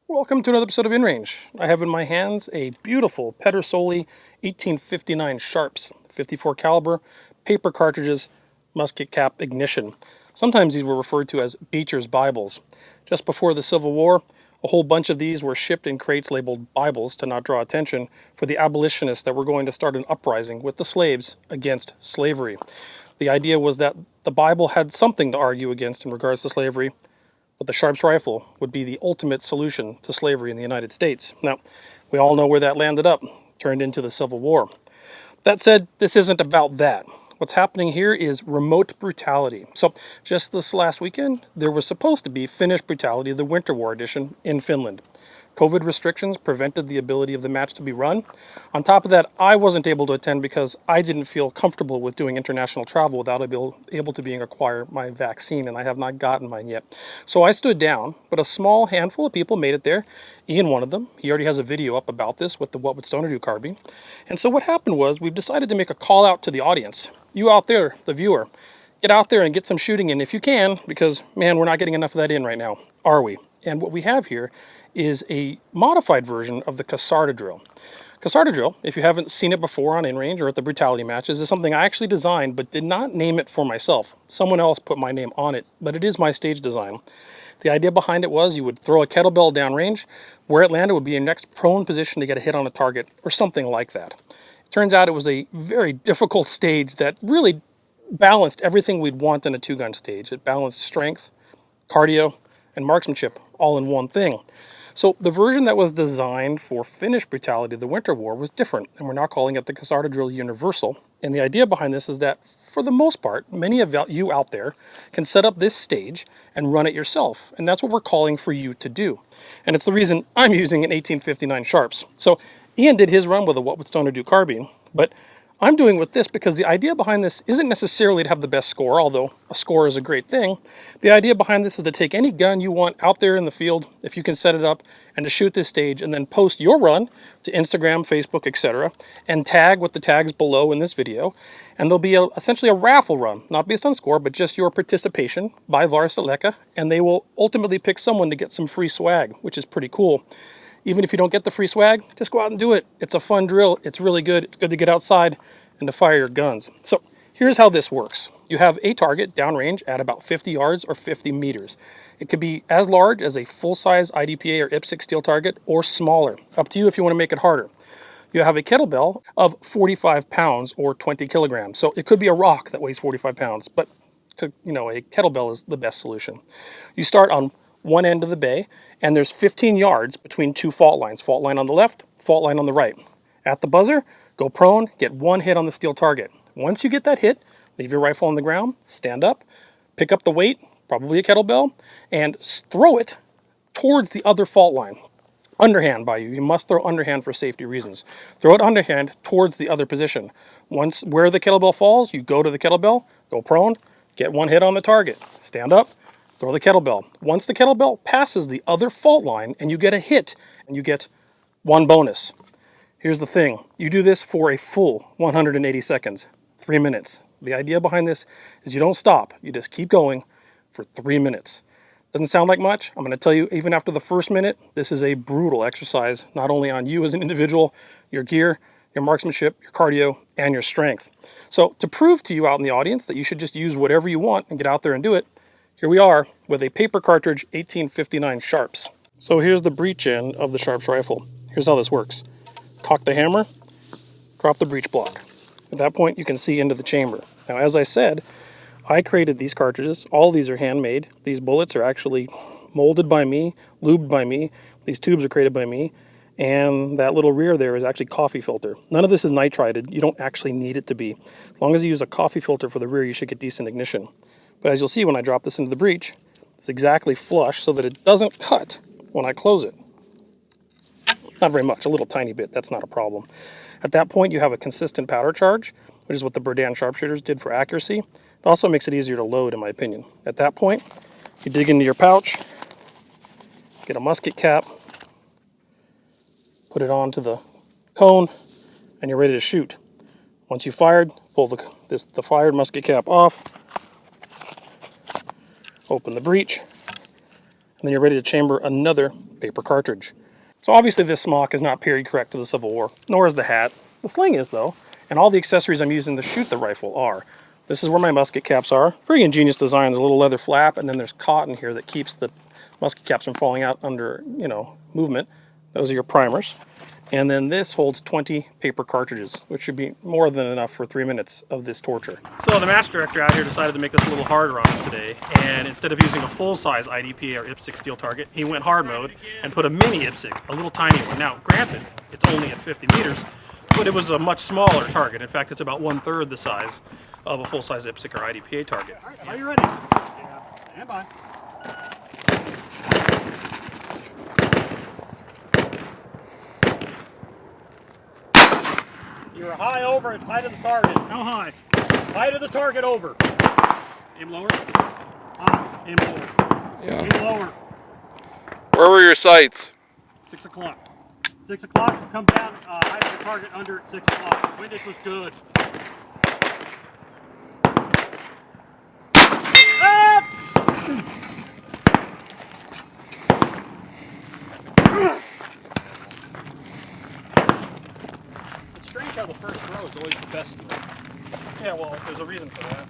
Welcome to another episode of InRange. I have in my hands a beautiful Pedersoli 1859 Sharps 54 caliber paper cartridges musket cap ignition. Sometimes these were referred to as Beecher's Bibles. Just before the Civil War, a whole bunch of these were shipped in crates labeled Bibles to not draw attention for the abolitionists that were going to start an uprising with the slaves against slavery. The idea was that the Bible had something to argue against in regards to slavery, but the Sharps rifle would be the ultimate solution to slavery in the United States. Now, we all know where that landed up, turned into the Civil War. That said, this isn't about that. What's happening here is remote brutality. So, just this last weekend, there was supposed to be Finnish Brutality, the Winter War edition, in Finland. COVID restrictions prevented the ability of the match to be run. On top of that, I wasn't able to attend because I didn't feel comfortable with doing international travel without able to being acquire my vaccine, and I have not gotten mine yet. So I stood down, but a small handful of people made it there. Ian, one of them, he already has a video up about this with the What Would Stoner Do carbine. And so what happened was we've decided to make a call out to the audience. You out there, the viewer, get out there and get some shooting in if you can, because man, we're not getting enough of that in right now, are we? And what we have here is a modified version of the Cassarda drill. Cassarda drill, if you haven't seen it before on InRange or at the Brutality matches, is something I actually designed but did not name it for myself. Someone else put my name on it, but it is my stage design. The idea behind it was you would throw a kettlebell downrange. Where it landed would be your next prone position to get a hit on a target or something like that. It turns out it was a very difficult stage that really balanced everything we'd want in a two-gun stage. It balanced strength, cardio, and marksmanship all in one thing. So the version that was designed for Finnish Brutality, the Winter War, was different, and we're now calling it the Cassarda Drill Universal. And the idea behind this is that, for the most part, many of you out there can set up this stage and run it yourself, and that's what we're calling for you to do. And it's the reason I'm using an 1859 Sharps. So Ian did his run with a What Would Stoner Do carbine, but I'm doing with this because the idea behind this isn't necessarily to have the best score, although a score is a great thing. The idea behind this is to take any gun you want out there in the field, if you can set it up, and to shoot this stage and then post your run to Instagram, Facebook, etc., and tag with the tags below in this video. And there'll be essentially a raffle run, not based on score, but just your participation by Varusteleka, and they will ultimately pick someone to get some free swag, which is pretty cool. Even if you don't get the free swag, just go out and do it. It's a fun drill. It's really good. It's good to get outside and to fire your guns. So here's how this works. You have a target downrange at about 50 yards or 50 meters. It could be as large as a full-size IDPA or IPSC steel target or smaller. Up to you if you want to make it harder. You have a kettlebell of 45 pounds or 20 kilograms. So it could be a rock that weighs 45 pounds, but a kettlebell is the best solution. You start on one end of the bay, and there's 15 yards between two fault lines. Fault line on the left, fault line on the right. At the buzzer, go prone, get one hit on the steel target. Once you get that hit, leave your rifle on the ground, stand up, pick up the weight, probably a kettlebell, and throw it towards the other fault line. Underhand by you. You must throw underhand for safety reasons. Throw it underhand towards the other position. Once where the kettlebell falls, you go to the kettlebell, go prone, get one hit on the target. Stand up, throw the kettlebell. Once the kettlebell passes the other fault line and you get a hit, and you get one bonus. Here's the thing. You do this for a full 180 seconds, 3 minutes. The idea behind this is you don't stop. You just keep going for 3 minutes. Doesn't sound like much. I'm going to tell you, even after the first minute, this is a brutal exercise, not only on you as an individual, your gear, your marksmanship, your cardio, and your strength. So to prove to you out in the audience that you should just use whatever you want and get out there and do it, here we are with a paper cartridge 1859 Sharps. So here's the breech end of the Sharps rifle. Here's how this works. Cock the hammer, drop the breech block. At that point, you can see into the chamber. Now, as I said, I created these cartridges. All of these are handmade. These bullets are actually molded by me, lubed by me. These tubes are created by me. And that little rear there is actually coffee filter. None of this is nitrided. You don't actually need it to be. As long as you use a coffee filter for the rear, you should get decent ignition. But as you'll see when I drop this into the breech, it's exactly flush so that it doesn't cut when I close it. Not very much, a little tiny bit, that's not a problem. At that point, you have a consistent powder charge, which is what the Berdan sharpshooters did for accuracy. It also makes it easier to load, in my opinion. At that point, you dig into your pouch, get a musket cap, put it onto the cone, and you're ready to shoot. Once you've fired, pull the fired musket cap off, open the breech, and then you're ready to chamber another paper cartridge. So obviously this smock is not period correct to the Civil War, nor is the hat. The sling is though, and all the accessories I'm using to shoot the rifle are. This is where my musket caps are. Pretty ingenious design. There's a little leather flap, and then there's cotton here that keeps the musket caps from falling out under, movement. Those are your primers. And then this holds 20 paper cartridges, which should be more than enough for 3 minutes of this torture. So the match director out here decided to make this a little harder on us today, and instead of using a full-size IDP or IPSC steel target, he went hard mode and put a mini IPSC, a little tiny one. Now, granted, it's only at 50 meters, but it was a much smaller target. In fact, it's about 1/3 the size of a full-size IPSC or IDPA target. All right, are you ready? Yeah, stand by. You're high over at height of the target. How high? Height of the target over. Aim lower. High. Aim lower. Yeah. Aim lower. Where were your sights? 6 o'clock. 6 o'clock. Come down. Height of the target under at 6 o'clock. Windage was good. Up! It's strange how the first throw is always the best throw. Yeah, well, there's a reason for that.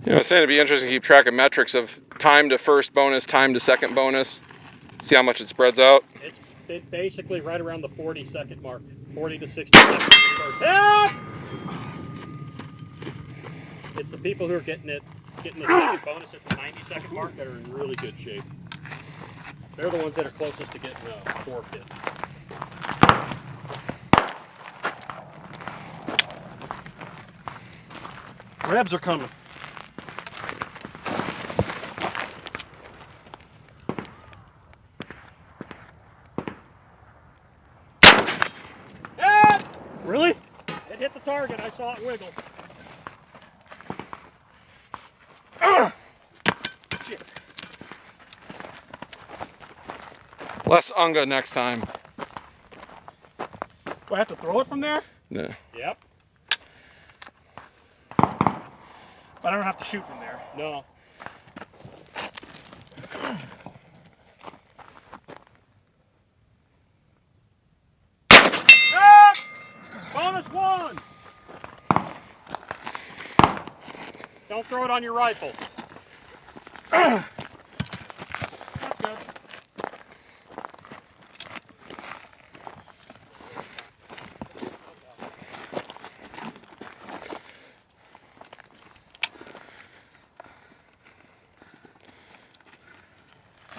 I was saying it'd be interesting to keep track of metrics of time to first bonus, time to second bonus. See how much it spreads out. It's basically right around the 40-second mark. 40 to 60 seconds. Help! It's the people who are getting the second bonus at the 90-second mark that are in really good shape. They're the ones that are closest to getting a fourth hit. Rebs are coming. Really? It hit the target. I saw it wiggle. Shit. Less unga next time. Do I have to throw it from there? No. Yep. But I don't have to shoot from there. No. Bonus 1! Don't throw it on your rifle.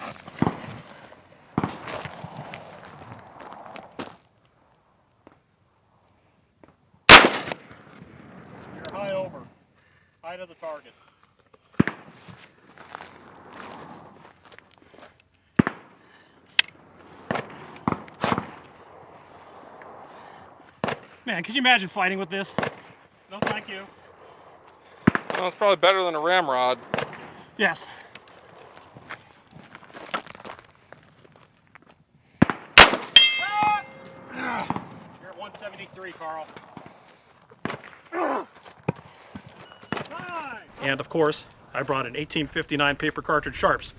That's good. You're high over. Height of the target. Man, could you imagine fighting with this? No, thank you. Well, it's probably better than a ramrod. Yes. You're at 173, Carl. And of course, I brought an 1859 paper cartridge sharps.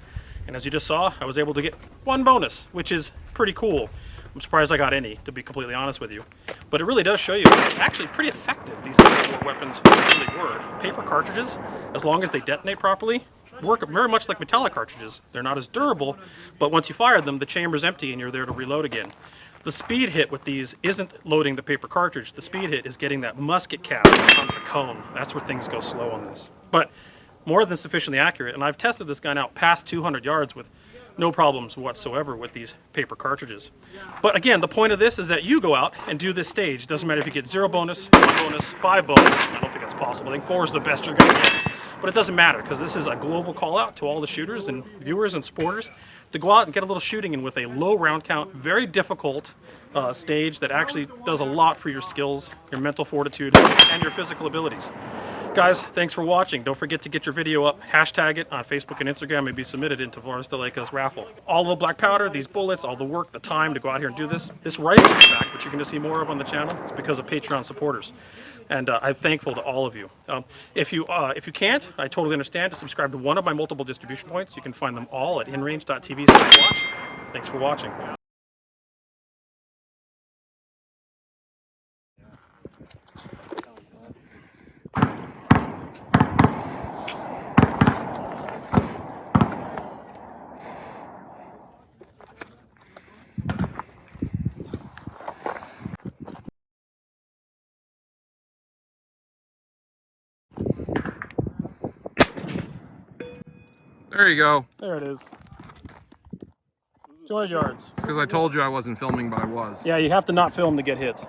And as you just saw, I was able to get one bonus, which is pretty cool. I'm surprised I got any, to be completely honest with you. But it really does show you actually pretty effective these Civil War weapons truly were. Paper cartridges, as long as they detonate properly, work very much like metallic cartridges. They're not as durable, but once you fire them, the chamber's empty and you're there to reload again. The speed hit with these isn't loading the paper cartridge. The speed hit is getting that musket cap on the cone. That's where things go slow on this. But more than sufficiently accurate, and I've tested this gun out past 200 yards with no problems whatsoever with these paper cartridges. But again, the point of this is that you go out and do this stage. It doesn't matter if you get 0 bonus, 1 bonus, 5 bonus. I don't think that's possible. I think 4 is the best you're going to get. But it doesn't matter because this is a global call out to all the shooters and viewers and supporters to go out and get a little shooting in with a low round count, very difficult stage that actually does a lot for your skills, your mental fortitude, and your physical abilities. Guys, thanks for watching. Don't forget to get your video up, hashtag it on Facebook and Instagram, and be submitted into Varusteleka's raffle. All the black powder, these bullets, all the work, the time to go out here and do this. This rifle, in fact, which you're going to see more of on the channel, it's because of Patreon supporters. And I'm thankful to all of you. If you can't, I totally understand. To subscribe to one of my multiple distribution points, you can find them all at InRange.tv/watch. Thanks for watching. There you go. There it is. 200 yards. It's because I told you I wasn't filming, but I was. Yeah, you have to not film to get hits.